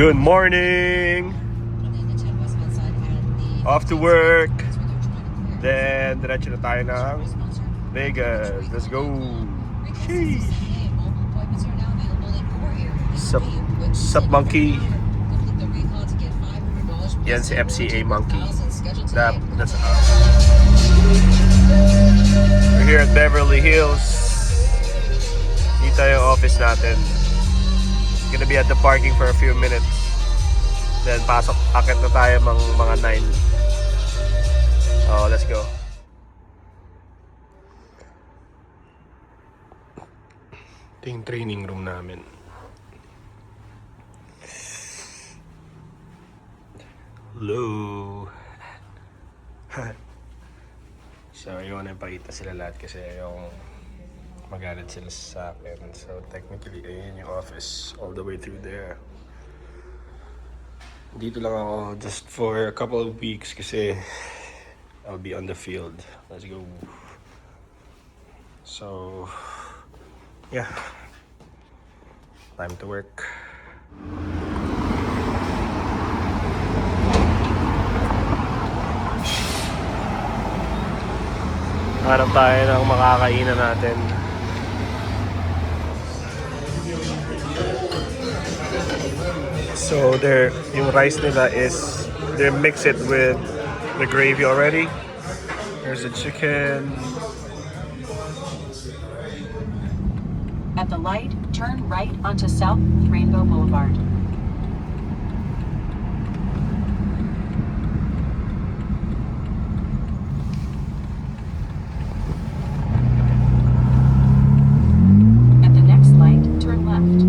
Good morning! Off to work. Then, diretso na tayo ng Vegas. Let's go! Sheesh! Sup monkey? Yan si FCA monkey. That's us. We're here at Beverly Hills. Dito yung office natin. Gonna be at the parking for a few minutes. Then akit na tayo mga 9. Oh, let's go. Ito yung training room namin. Hello. So, yun na ipakita sila lahat kasi yung magalit sila sa akin. So, technically, ayun yung office all the way through there. Dito lang ako just for a couple of weeks kasi I'll be on the field. Let's go. So, yeah. Time to work. Hanap tayo ng makakainan natin. So yung rice nila is they mix it with the gravy already. There's the chicken. At the light, turn right onto South Rainbow Boulevard. At the next light, turn left.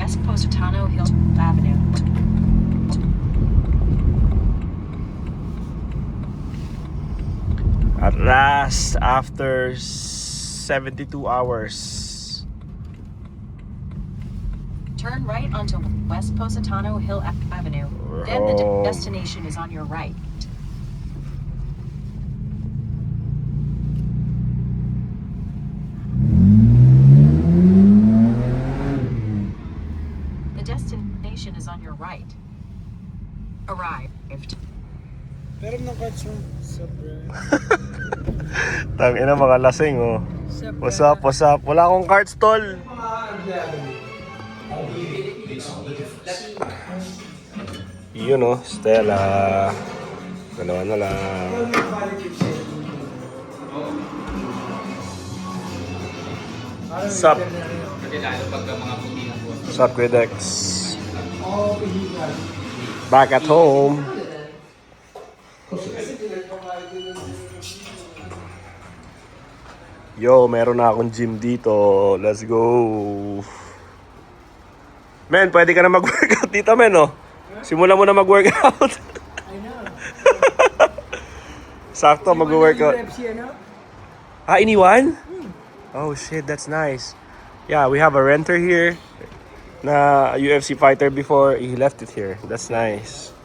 West Positano Hill Avenue. At last, after 72 hours. Turn right onto West Positano Hill Avenue. Then the destination is on your right. Destination is on your right. Arrived. Pero ng cards mo. Tangina mga lasing oh. What's up, what's up? Wala akong cards tol. Yun oh, Stella. Dalawa na lang. Sup? Sup, Gridex? Back at home. Yo, meron na akong gym dito. Let's go. Men, pwede ka na mag-workout dito, men, oh. Simulan mo na mag-workout. I know. Sakto, mag-workout. UFC, ano? Ah, iniwan? Oh, shit, that's nice. Yeah, we have a renter here. Na UFC fighter before, he left it here. That's nice.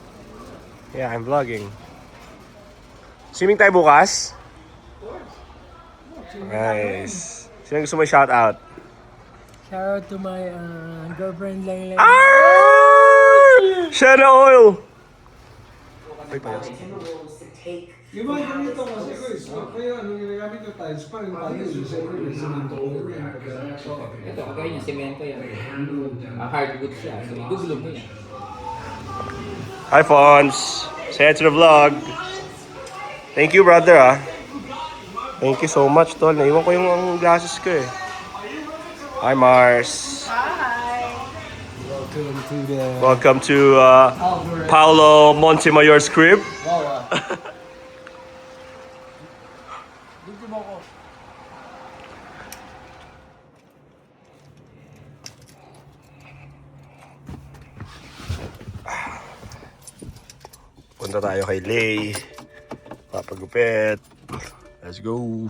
Yeah, I'm vlogging. Swimming tayo bukas? Nice. Sino gusto mo shout out? Shout out to my girlfriend lang. Share oil! Yung mga ganito kasi ko kaya nung ginagamit yung tiles pa rin tayo siyempre may semento ko yan. Ito, kagaya niya, semento yan. Hardwood siya. So, igugulong mo yan. Hi, Fons. Say hi to the vlog. Thank you, brother, ah. Thank you so much, tol. Naiwan ko yung glasses ko, eh. Hi, Mars. Welcome to Paolo Montemayor's crib. Punta tayo kay Lay. Papagupit. Let's go.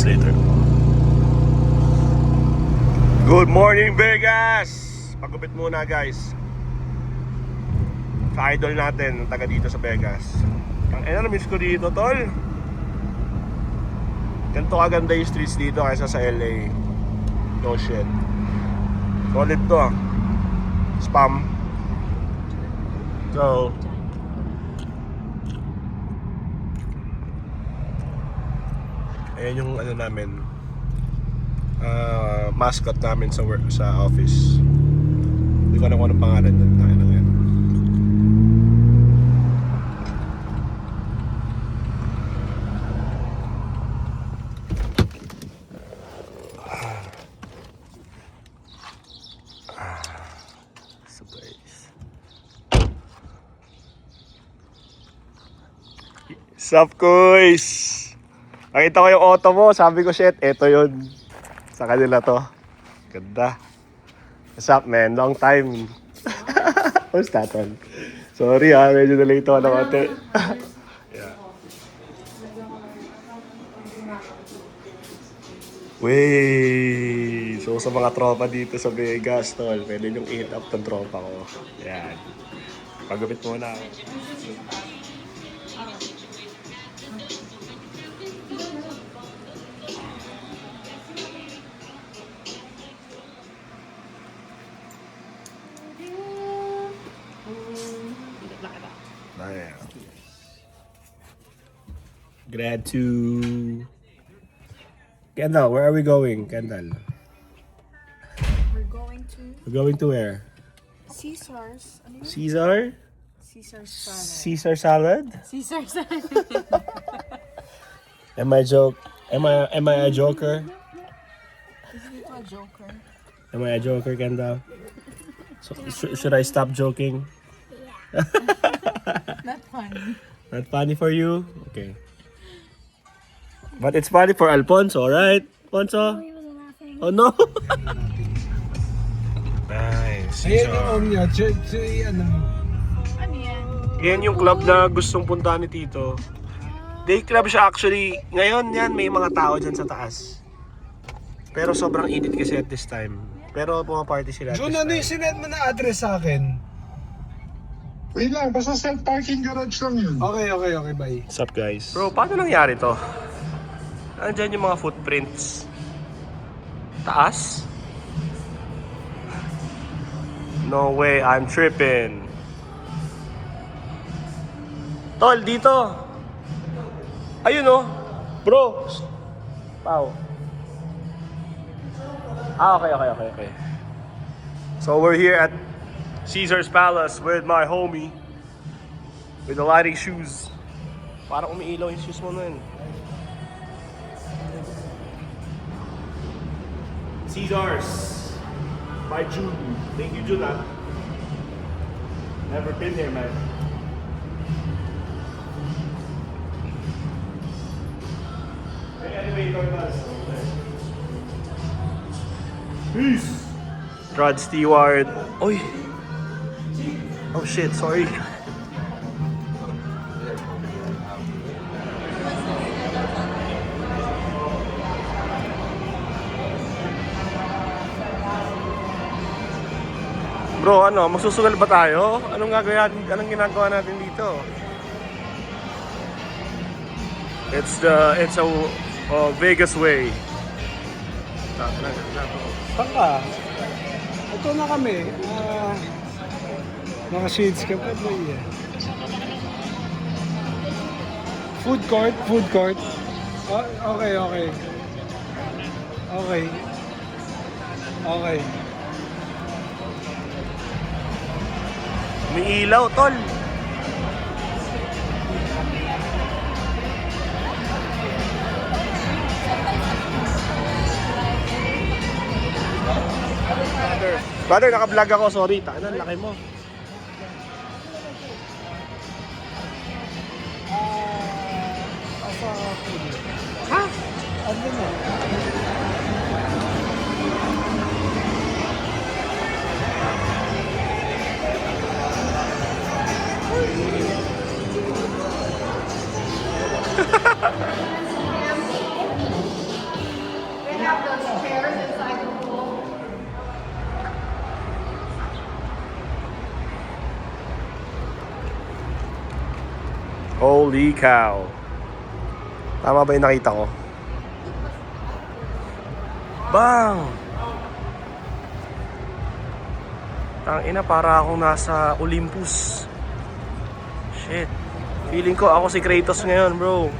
minutes later. Good morning, Vegas! Pagupit muna, guys. Sa idol natin, taga dito sa Vegas. Ang miss ko dito, tol. Ganito kaganda yung streets dito kaysa sa LA. No shit. Solid to ah. Spam. So, ayan yung ano namin, mascot namin sa work, sa office. Hindi ko alam kung anong pangalan nun. Ano yan. Sup, kuys? Nakita ko yung auto mo, sabi ko, shit, eto yun. Sa kanila to. Ganda. What's up, man? Long time. What's that one? Sorry medyo na late ako ng ate. Yeah. Wey! So sa mga tropa dito sa Vegas, tol, pwede yung eat up ng tropa ko. Yan. Pagupit muna ako. Grad to Kendall, where are we going, Kendall? We're going to where? Caesar's. Ano yun? Caesar? Caesar's salad. Caesar salad? Caesar's salad. Am I a joker? Isn't it a joker? Am I a joker, Kendall? So should I stop joking? Not funny. Not funny for you? Okay. But it's funny for Alfonso, right? Alfonso? Oh no! Nice. Ayan yung Omnia. Ano mo? Ano yan? Yan yung club na gustong puntahan ni Tito. Day club siya actually. Ngayon yan, may mga tao dyan sa taas. Pero sobrang init kasi at this time. Pero pumaparty sila at Jun, this ano time. yung sinend mo na address sa akin? Wait lang, basta self-parking garage lang yun. Okay, bye. What's up, guys? Bro, paano nangyari to? Andyan yung mga footprints. Taas? No way, I'm tripping. Tol, dito. Ayun oh. Bro. Wow. Okay. So we're here at Caesar's Palace with my homie. With the lighting shoes. Parang umiilaw yung shoes mo nun. Caesar's by Jude. Thank you, Jude. Never been here, man. Peace. Rod Stewart. Oy. Oh shit, sorry. Bro, ano, magsusugal ba tayo? Anong ginagawa natin dito? It's a Vegas way. Saan ka? Ito na kami. Naka-shades ka pa ba iya? Food court. Okay. May ilaw, tol. Brother, naka-vlog ako, sorry. Tanan, laki mo. Ha? Ano na? Holy cow. Tama ba yung nakita ko? Bang! Tangina, para akong nasa Olympus. Shit. Feeling ko ako si Kratos ngayon, bro.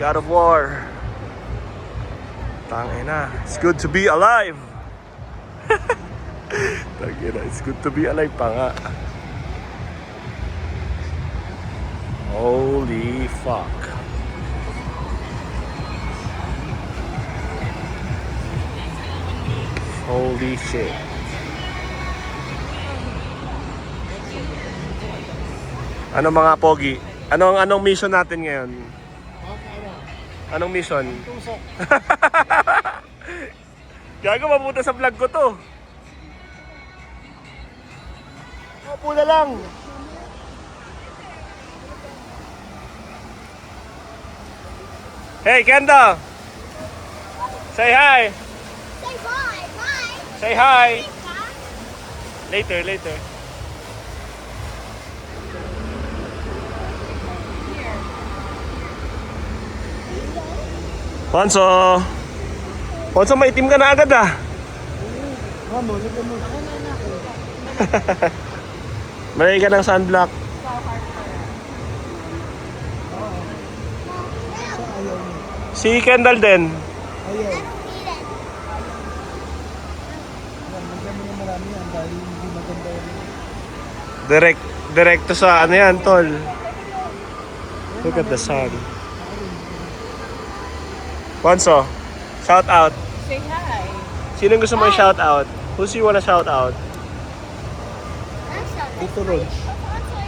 God of War. Tangina, it's good to be alive. Tangina, it's good to be alive pa nga. Holy fuck. Holy shit. Ano mga pogi? Anong mission natin ngayon? Anong mission? Gago, mabuta sa vlog ko to. Opo na lang. Hey, Kenda! Say hi! Say bye, bye. Say hi! Later. Ponso! Ponso, maitim ka na agad ah! Malay ka ng sunblock. Si Kendall din. Direct sa ano yan, tol. Look at the sun. Ponso, shout out. Say hi. Sino gusto mo i-shout out? Who's you wanna shout out? Tito Ronch.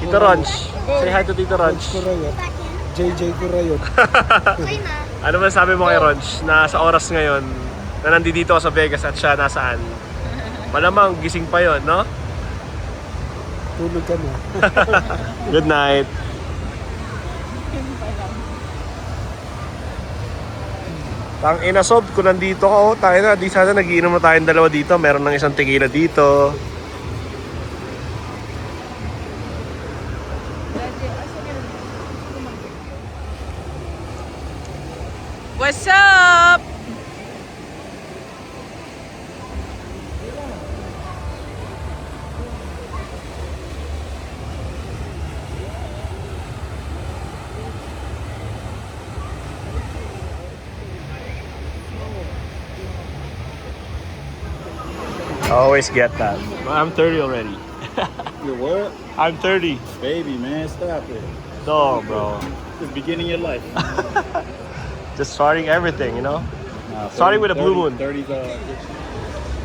Tito Ronch. Say hi to Tito Ronch. Kurayot. JJ Kurayot. Ano ba sabi mo kay Ronch na sa oras ngayon na nandito ako sa Vegas at siya nasaan? Malamang gising pa yon, no? Tulog ka na. Good night. Tang ina sob, kung nandito ka, oh, tayo na, di sana nagiinom na tayong dalawa dito. Meron ng isang tequila dito. What's up? I always get that. I'm 30 already. You what? I'm 30. Baby, man, stop it. No, bro. Just beginning your life. Just starting everything, you know? Nah, Starting with a blue moon. 30's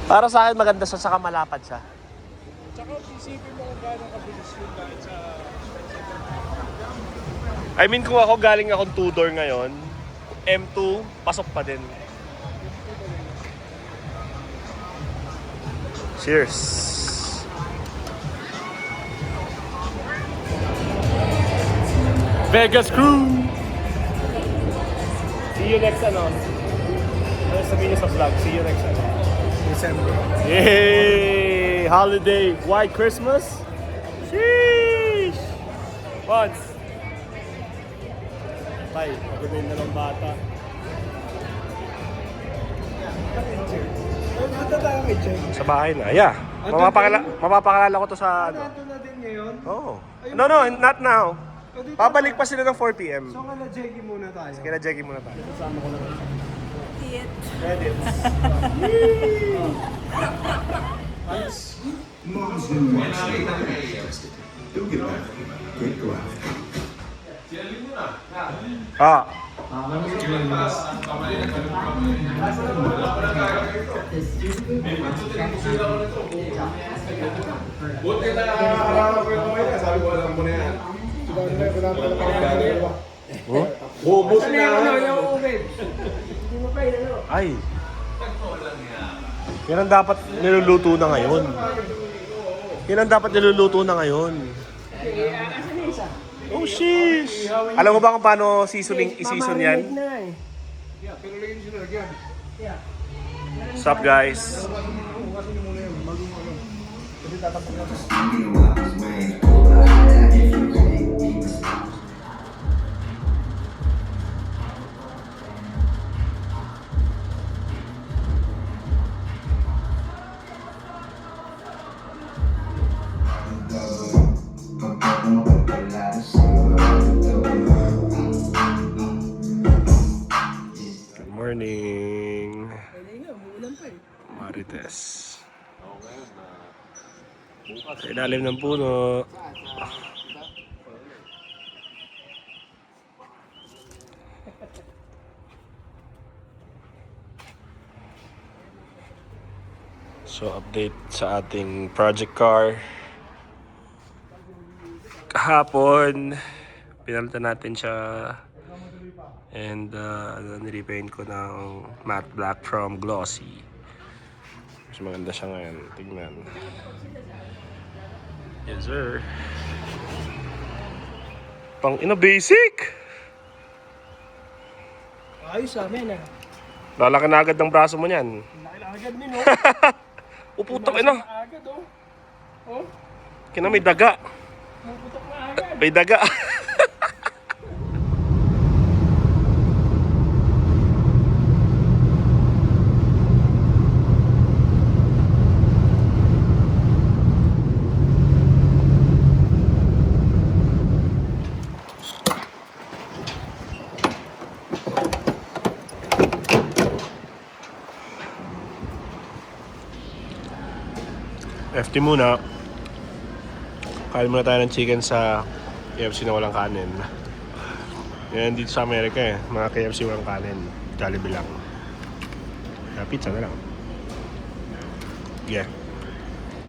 Para sa akin maganda siya, saka malapad siya. Tsaka isipin mo kung gaano kabilis yun dahil sa... I mean, kung ako galing akong two-door ngayon, M2, pasok pa din. Cheers! Vegas crew! See you next ano? Ano sabihin niyo sa vlog? See you next ano? December. Yay! Holiday! White Christmas? Sheesh! Once! Tay, maganda yung dalawang bata. Punta tayo kay Jay. Sa bahay na, yeah. Mapapakalala ko to sa ano. Nandun na din ngayon. Oh. No, not now. Pabalik pa sila ng 4 p.m. So, kala Jackie muna tayo. Kaya Jackie muna tayo. Kasama ko na. Edit. Mom's new watch tested. Don't get back. Great go out. Ah. Buti na nakakaraman ko yung kaya. Sabi ko, alam mo na yan. Bubos na yung umin. Ay. Yan ang dapat niluluto na ngayon. Yan ang dapat niluluto na ngayon. Oh, sheesh! Alam mo ba kung paano i-season yan? What's up, guys? You know what I was wearing? Good morning, Pwede nga, umuulan pa eh. Marites. Sa ilalim ng puno. So update sa ating project car. Kahapon, pinalitan natin siya. And nirepaint ko ng matte black from glossy. Mas maganda siya ngayon. Tingnan. Yes sir. Pang ina basic! Ayos amin ah. Lalaki na agad ng braso mo niyan. Laki na agad din oh. Uputok ina. Agad oh. Oh, Kina may daga. puputok na agad. May daga. FT muna. Kain muna tayo ng chicken sa KFC na walang kanin. Yan dito sa Amerika eh. Mga KFC walang kanin. Jollibee lang. Kaya pizza na lang. Yeah.